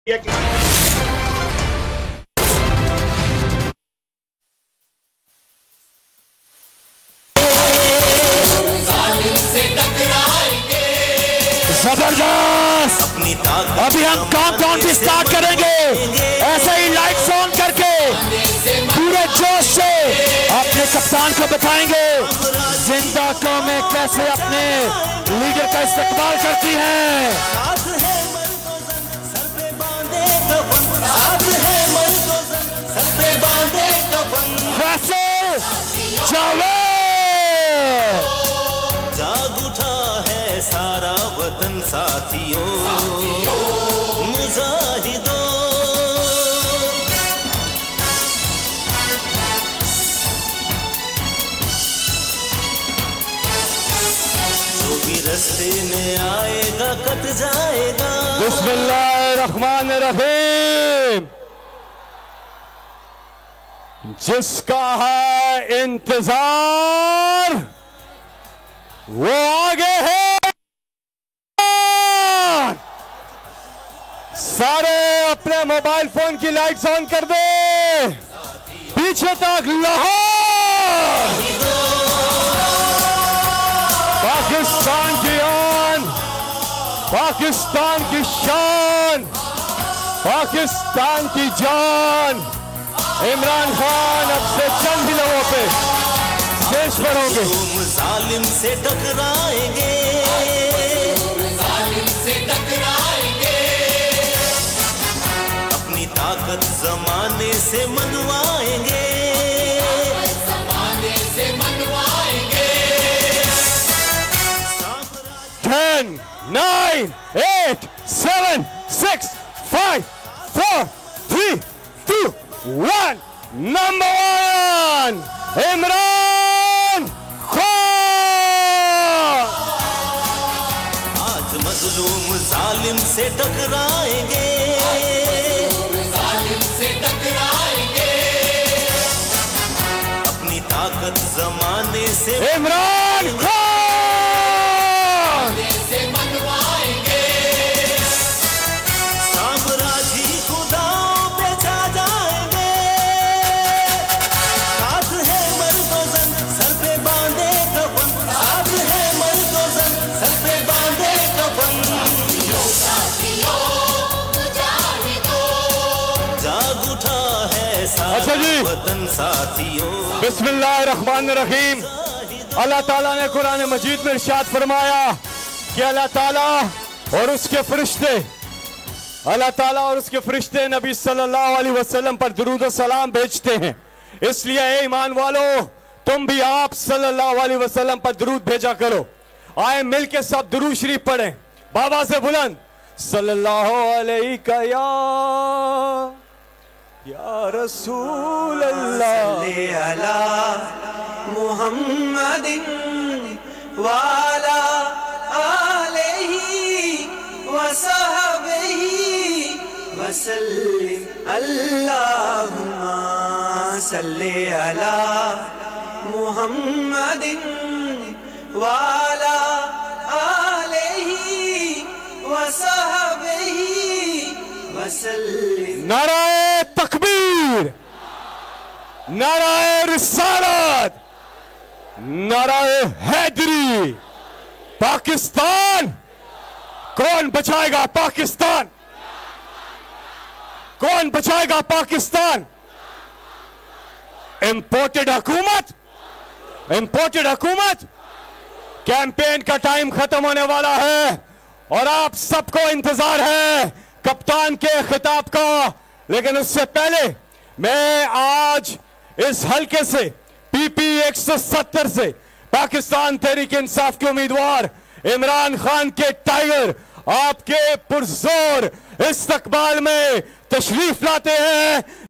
जबरदस्त। अभी हम काउंटडाउन भी स्टार्ट करेंगे, ऐसे ही लाइट्स ऑन करके पूरे जोश से अपने कप्तान को बताएंगे जिंदा कौमें कैसे अपने लीडर का इस्तेमाल करती हैं। जाग उठा है सारा वतन साथियों, मुजाहिदों। जो भी रास्ते में आएगा कट जाएगा। बिस्मिल्लाहिर्रहमानिर्रहीम। जिसका है इंतजार वो आगे है। सारे अपने मोबाइल फोन की लाइट्स ऑन कर दे, पीछे तक लाहौर। पाकिस्तान की आन, पाकिस्तान की शान, पाकिस्तान की जान। इमरान खान अब से चंद दिनों पे स्टेज पर होंगे। जालिम से टकराएंगे, जालिम से टकराएंगे। अपनी ताकत जमाने से मनवाएंगे, जमाने से मनवाएंगे। 10, 9, 8, 7, 6, 5, 4, 3, 2, 1। नंबर 1 इमरान खान। आज मजलूम जालिम से टकराएंगे, जालिम से टकराएंगे। अपनी ताकत जमाने से इमरान खान से मनवाएंगे। साम्राज्य खुदाओं पे छा जाएंगे। साथ है मर्दोज़न सर पे बांधे कफन, साथ है मर्दोज़न सर पे बांधे कफन। जाग उठा है सारा वतन साथियों। बिस्मिल्लाहिर्रहमानिर्रहीम। अल्लाह ताला ने कुरान मजीद में इरशाद फरमाया कि अल्लाह ताला और उसके फरिश्ते, अल्लाह ताला और उसके फरिश्ते नबी सल्लल्लाहु अलैहि वसल्लम पर दुरूद और सलाम भेजते हैं। इसलिए ए ईमान वालों, तुम भी आप सल्लल्लाहु अलैहि वसल्लम पर दुरूद भेजा करो। आए मिल के सब दुरूद शरीफ पढ़ें बाबा से बुलंद। सल्लल्लाहु अलैहि या रसूल अल्लाह अला मुहम्मदिन वाला आलिही वसहबिही वसल्लिम। अल्लाहुम्मा सल्ली अला मुहम्मदिन वाला आलिही वसहबिही वसल्लिम। नाराए तकबीर, नाराए रिसालत, नाराए हैदरी। पाकिस्तान कौन बचाएगा? पाकिस्तान कौन बचाएगा? पाकिस्तान। इंपोर्टेड हुकूमत, इंपोर्टेड हुकूमत। कैंपेन का टाइम खत्म होने वाला है और आप सबको इंतजार है कप्तान के खिताब का। लेकिन उससे पहले मैं आज इस हलके से पीपी 170 से पाकिस्तान तहरीक इंसाफ के उम्मीदवार इमरान खान के टाइगर आपके पुरजोर इस्तकबाल में तशरीफ लाते हैं।